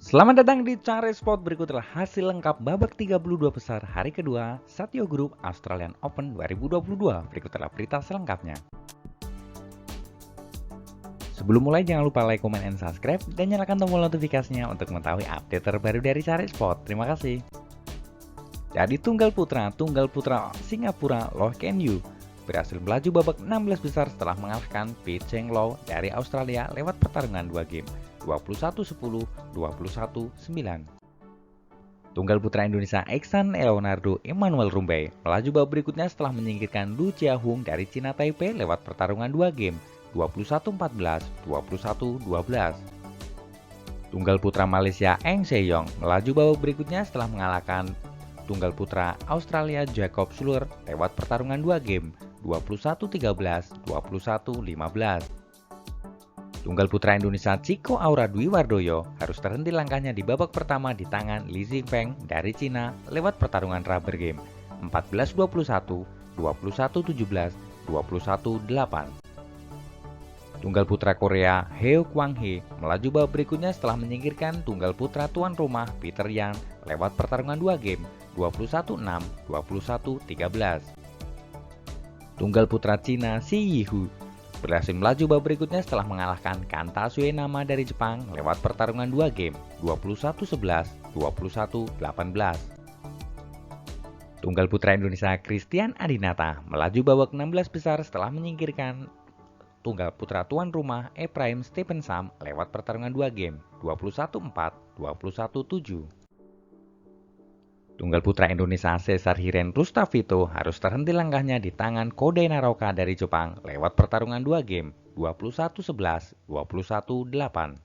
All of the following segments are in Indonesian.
Selamat datang di Cari Sport. Berikut adalah hasil lengkap babak 32 besar hari kedua Satyo Group Australian Open 2022. Berikut adalah berita selengkapnya. Sebelum mulai jangan lupa like, comment, and subscribe dan nyalakan tombol notifikasinya untuk mengetahui update terbaru dari Cari Sport. Terima kasih. Jadi tunggal putra Singapura Loh Ken Yew berhasil melaju babak 16 besar setelah mengalahkan Pi Cheng Low dari Australia lewat pertarungan 2 game 21-10, 21-9. Tunggal putra Indonesia Eksan Leonardo Emmanuel Rumbey melaju babak berikutnya setelah menyingkirkan Lu Jiahong dari Cina Taipei lewat pertarungan 2 game 21-14, 21-12. Tunggal putra Malaysia Eng Seyong melaju babak berikutnya setelah mengalahkan tunggal putra Australia Jacob Shluer lewat pertarungan 2 game 21-13, 21-15. Tunggal putra Indonesia Chico Aura Dwi Wardoyo harus terhenti langkahnya di babak pertama di tangan Li Xingfeng dari Cina lewat pertarungan rubber game 14-21, 21-17, 21-8. Tunggal putra Korea Heo Kwang-hee melaju babak berikutnya setelah menyingkirkan tunggal putra tuan rumah Peter Yan lewat pertarungan 2 game 21-6, 21-13. Tunggal putra Cina Shi Yihu berhasil melaju babak berikutnya setelah mengalahkan Kanta Suenama dari Jepang lewat pertarungan 2 game 21-11, 21-18. Tunggal putra Indonesia Christian Adinata melaju babak 16 besar setelah menyingkirkan tunggal putra tuan rumah Ephraim Stephenson lewat pertarungan 2 game 21-4, 21-7. Tunggal putra Indonesia Cesar Hiren Rustavito harus terhenti langkahnya di tangan Kodai Naroka dari Jepang lewat pertarungan 2 game 21-11, 21-8.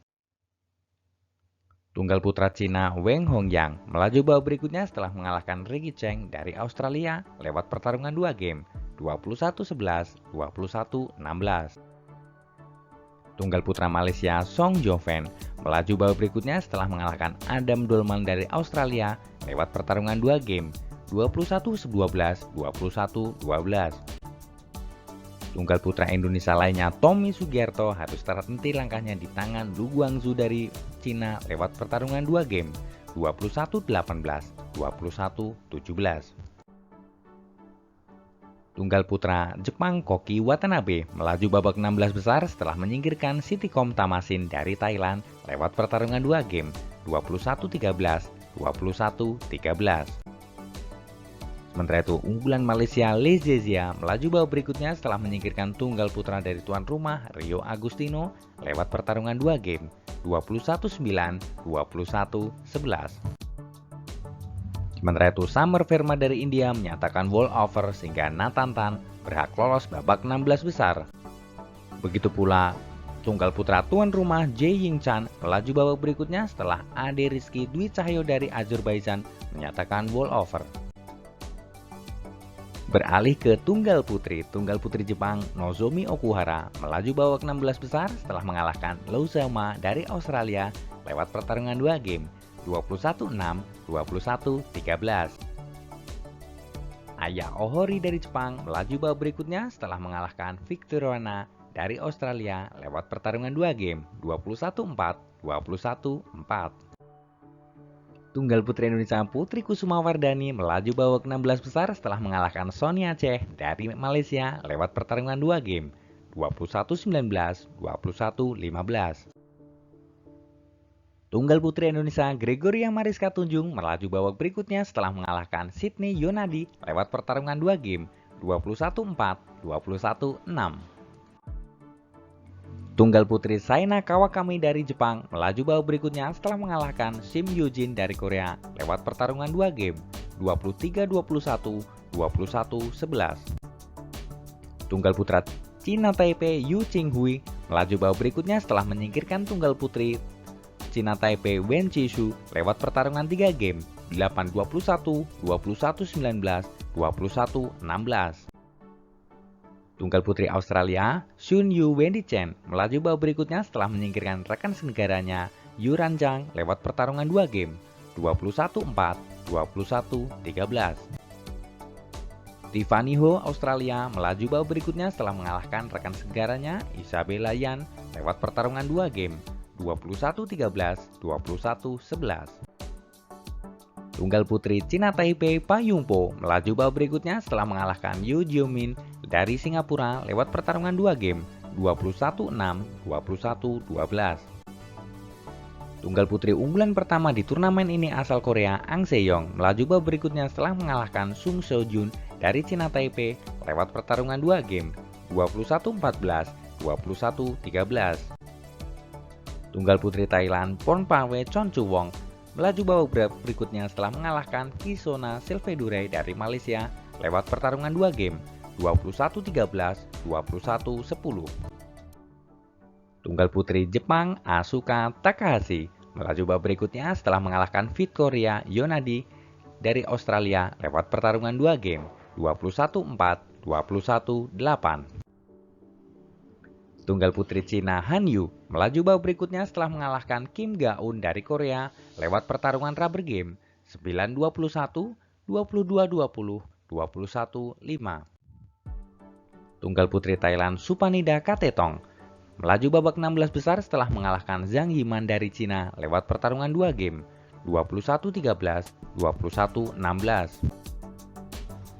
Tunggal putra Cina Weng Hongyang melaju babak berikutnya setelah mengalahkan Ricky Cheng dari Australia lewat pertarungan 2 game 21-11, 21-16. Tunggal putra Malaysia Song Joven melaju babak berikutnya setelah mengalahkan Adam Dolman dari Australia lewat pertarungan 2 game 21-12, 21-12. Tunggal putra Indonesia lainnya Tommy Sugiarto harus terhenti langkahnya di tangan Lu Guangzhou dari Cina lewat pertarungan 2 game 21-18, 21-17. Tunggal putra Jepang Koki Watanabe melaju babak 16 besar setelah menyingkirkan Sitikom Tamasin dari Thailand lewat pertarungan 2 game 21-13, 21-13. Sementara itu, unggulan Malaysia Le Zezia melaju babak berikutnya setelah menyingkirkan tunggal putra dari tuan rumah Rio Agustino lewat pertarungan 2 game 21-9, 21-11. Sementara itu, Samar Verma dari India menyatakan walkover sehingga Nathan Tan berhak lolos babak 16 besar. Begitu pula tunggal putra tuan rumah Jae Ying Chan melaju babak berikutnya setelah Ade Rizky Dwi Cahyo dari Azerbaijan menyatakan walkover. Beralih ke tunggal putri Jepang Nozomi Okuhara melaju babak 16 besar setelah mengalahkan Lou Seoma dari Australia lewat pertarungan 2 game 21-6, 21-13. Aya Ohori dari Jepang melaju babak berikutnya setelah mengalahkan Victoriana dari Australia lewat pertarungan 2 game 21-4, 21-4. Tunggal putri Indonesia Putri Kusuma Wardani melaju babak 16 besar setelah mengalahkan Sonia Cheh dari Malaysia lewat pertarungan 2 game 21-19, 21-15. Tunggal putri Indonesia Gregoria Mariska Tunjung melaju babak berikutnya setelah mengalahkan Sydney Yonadi lewat pertarungan 2 game 21-4, 21-6. Tunggal putri Saina Kawakami dari Jepang melaju babak berikutnya setelah mengalahkan Sim Yujin dari Korea lewat pertarungan 2 game 23-21, 21-11. Tunggal putra Cina Taipei Yu Qinghui melaju babak berikutnya setelah menyingkirkan tunggal putri Cina Taipei Wen Qishu lewat pertarungan 3 game 8-21, 21-19, 21-16. Tunggal putri Australia Sun Yu Wendy Chen melaju babak berikutnya setelah menyingkirkan rekan senegaranya Yu Ranjang lewat pertarungan 2 game 21-4, 21-13. Tiffany Ho Australia melaju babak berikutnya setelah mengalahkan rekan segaranya Isabella Yan lewat pertarungan 2 game 21-13, 21-11. Tunggal putri Cina Taipei Pa Yingpo melaju babak berikutnya setelah mengalahkan Yu Jiumin dari Singapura lewat pertarungan 2 game, 21-6, 21-12. Tunggal putri unggulan pertama di turnamen ini asal Korea, Ang Se-yong, melaju babak berikutnya setelah mengalahkan Sung Seo-jun dari Cina Taipei lewat pertarungan 2 game, 21-14, 21-13. Tunggal putri Thailand Pornpawe Chonchuwong melaju babak berikutnya setelah mengalahkan Kisona Silvedure dari Malaysia lewat pertarungan 2 game, 21-13, 21-10. Tunggal putri Jepang Asuka Takahashi melaju babak berikutnya setelah mengalahkan Victoria Yonadi dari Australia lewat pertarungan 2 game, 21-4, 21-8. Tunggal putri Cina Han Yu melaju babak berikutnya setelah mengalahkan Kim Ga-eun dari Korea lewat pertarungan rubber game 9-21, 22-20, 21-5. Tunggal putri Thailand Supanida Katetong melaju babak 16 besar setelah mengalahkan Zhang Yiman dari Cina lewat pertarungan 2 game 21-13, 21-16.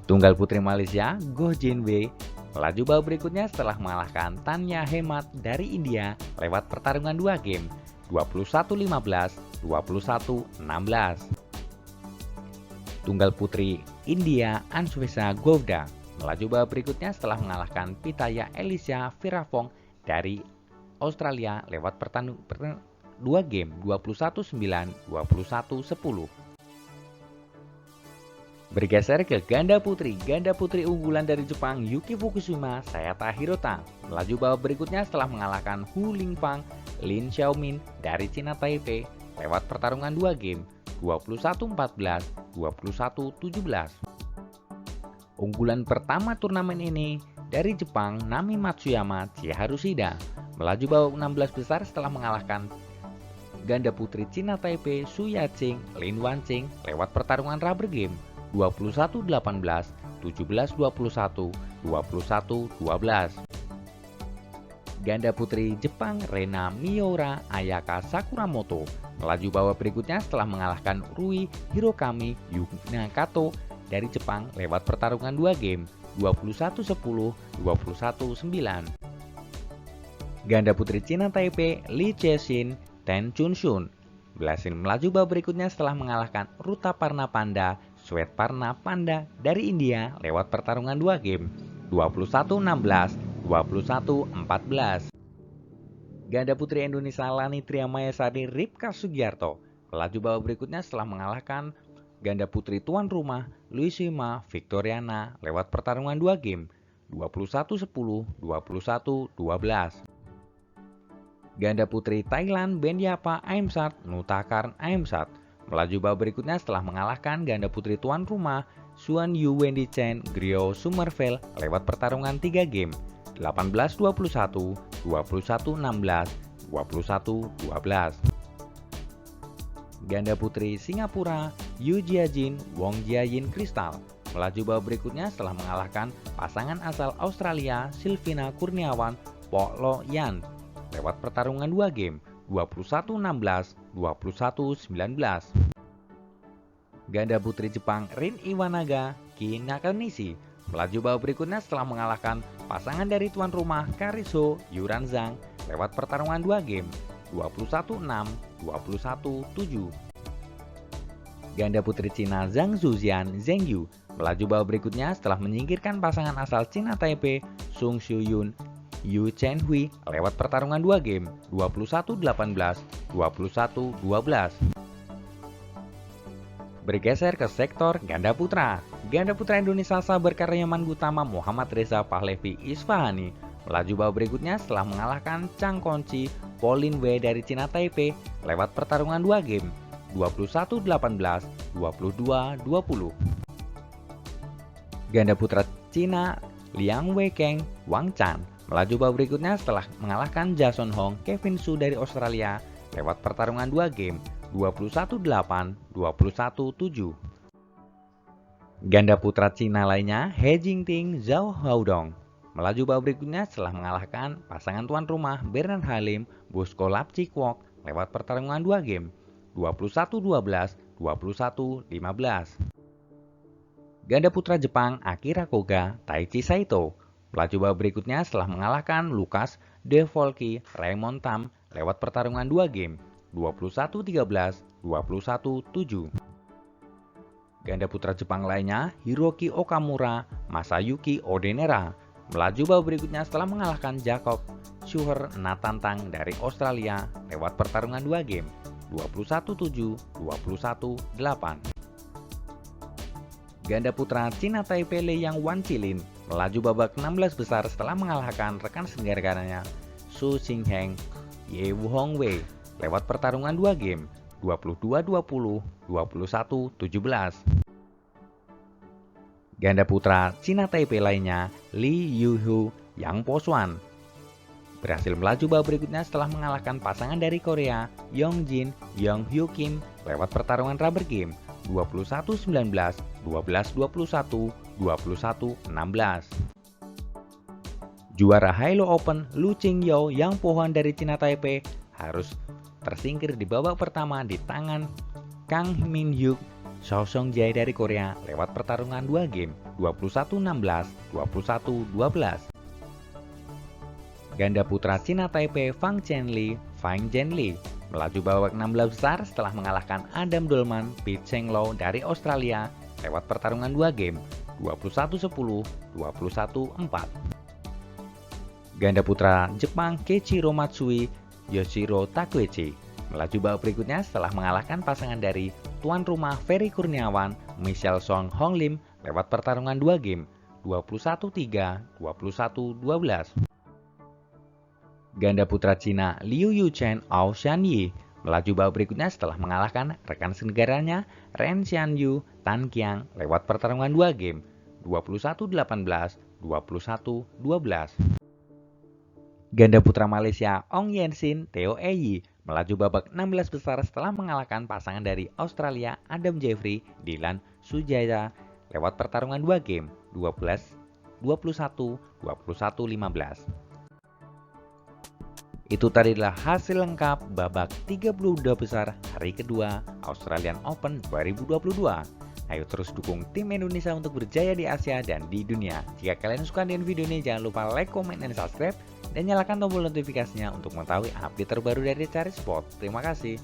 Tunggal putri Malaysia Goh Jin Wei melaju babak berikutnya setelah mengalahkan Tanya Hemat dari India lewat pertarungan 2 game 21-15, 21-16. Tunggal putri India Answesa Govda melaju babak berikutnya setelah mengalahkan Pitaya Elisha Virafong dari Australia lewat pertarungan 2 game 21-9, 21-10. Bergeser ke ganda putri unggulan dari Jepang Yuki Fukushima Sayata Hirota melaju babak berikutnya setelah mengalahkan Hu Lingfang Lin Xiaomin dari Cina Taipei lewat pertarungan 2 game 21-14, 21-17. Unggulan pertama turnamen ini dari Jepang Nami Matsuyama Chiharu Shida melaju babak 16 besar setelah mengalahkan ganda putri Cina Taipei Su Yaqing Lin Wanqing lewat pertarungan rubber game 21-18, 17-21, 21-12. Ganda putri Jepang Rena Miura Ayaka Sakuramoto melaju babak berikutnya setelah mengalahkan Rui Hirokami Yunakato dari Jepang lewat pertarungan 2 game 21-10, 21-9. Ganda putri Cina Taipei Li Chexin Ten Chunshun berhasil melaju babak berikutnya setelah mengalahkan Ruta Parna Panda Swetparna Panda dari India lewat pertarungan 2 game 21-16, 21-14. Ganda putri Indonesia Lani Triamayasari Ripka Sugiarto melaju babak berikutnya setelah mengalahkan ganda putri tuan rumah Luisima Victoriana lewat pertarungan 2 game 21-10, 21-12. Ganda putri Thailand Benyapa Aimsat Nutakarn Aimsat melaju babak berikutnya setelah mengalahkan ganda putri tuan rumah Suan Yu Wendy Chen Grio Summerville lewat pertarungan 3 game 18-21, 21-16, 21-12. Ganda putri Singapura Yu Jiajin Wong Jiayin Crystal melaju babak berikutnya setelah mengalahkan pasangan asal Australia Silvina Kurniawan Po Lo Yan lewat pertarungan 2 game 21-16, 21-19. Ganda putri Jepang Rin Iwanaga Ki Nakanishi melaju babak berikutnya setelah mengalahkan pasangan dari tuan rumah Kariso Yuranzang lewat pertarungan 2 game 21-6, 21-7. Ganda putri Cina Zhang Zuzian Zheng Yu melaju babak berikutnya setelah menyingkirkan pasangan asal Cina Taipei Sung Shuyun Yu Chenhui lewat pertarungan 2 game 21-18, 21-12. Bergeser ke sektor ganda putra. Ganda putra Indonesia Saber Karyaman Utama Muhammad Reza Pahlavi Isfahani melaju babak berikutnya setelah mengalahkan Chang Konchi Pauline Wei dari Cina Taipei lewat pertarungan 2 game 21-18, 22-20. Ganda putra Cina Liang Weikeng Wang Chan melaju babak berikutnya setelah mengalahkan Jason Hong Kevin Su dari Australia lewat pertarungan 2 game 21-8, 21-7. Ganda putra Cina lainnya He Jingting Zhao Haodong melaju babak berikutnya setelah mengalahkan pasangan tuan rumah Bernard Halim Bosko Lapcikwok lewat pertarungan 2 game 21-12, 21-15. Ganda putra Jepang Akira Koga Taichi Saito melaju babak berikutnya setelah mengalahkan Lukas De Volky Raymond Tam lewat pertarungan 2 game 21-13, 21-7. Ganda putra Jepang lainnya Hiroki Okamura Masayuki Odenera melaju babak berikutnya setelah mengalahkan Jakob Schuher Natantang dari Australia lewat pertarungan 2 game 21-7, 21-8. Ganda putra Cina Taipei Yang Wancilin melaju babak 16 besar setelah mengalahkan rekan senegaranya Su Xingheng Ye Hongwei lewat pertarungan 2 game 22-20, 21-17. Ganda putra Cina Taipei lainnya Li Yuhu Yang Poswan berhasil melaju babak berikutnya setelah mengalahkan pasangan dari Korea Yongjin Yong Hyo Kim lewat pertarungan rubber game 21-19, 12-21, 21-16. Juara Halo Open Lu Qingyou Yang Pohon dari Cina Taipei harus tersingkir di babak pertama di tangan Kang Min Hyuk Seo Sung Jae dari Korea lewat pertarungan 2 game 21-16, 21-12. Ganda putra Cina Taipei Fang Zhenli melaju babak 16 besar setelah mengalahkan Adam Dolman Pete Cheng Lo dari Australia lewat pertarungan 2 game 21-10, 21-4. Ganda putra Jepang Keiichiro Matsui Yoshiro Takeuchi melaju babak berikutnya setelah mengalahkan pasangan dari tuan rumah Ferry Kurniawan Michelle Song Hong Lim lewat pertarungan 2 game 21-3, 21-12. Ganda putra Cina Liu Yuchen Ao Shanyi melaju babak berikutnya setelah mengalahkan rekan senegaranya Ren Xianyu Tan Qiang lewat pertarungan 2 game 21-18, 21-12. Ganda putra Malaysia Ong Yensin Theo Eyi melaju babak 16 besar setelah mengalahkan pasangan dari Australia Adam Jeffrey Dylan Sujaya lewat pertarungan 2 game 12, 21, 21-15. Itu tadilah hasil lengkap babak 32 besar hari kedua Australian Open 2022. Ayo terus dukung tim Indonesia untuk berjaya di Asia dan di dunia. Jika kalian suka dengan video ini, jangan lupa like, comment, dan subscribe. Dan nyalakan tombol notifikasinya untuk mengetahui update terbaru dari Cari Sport. Terima kasih.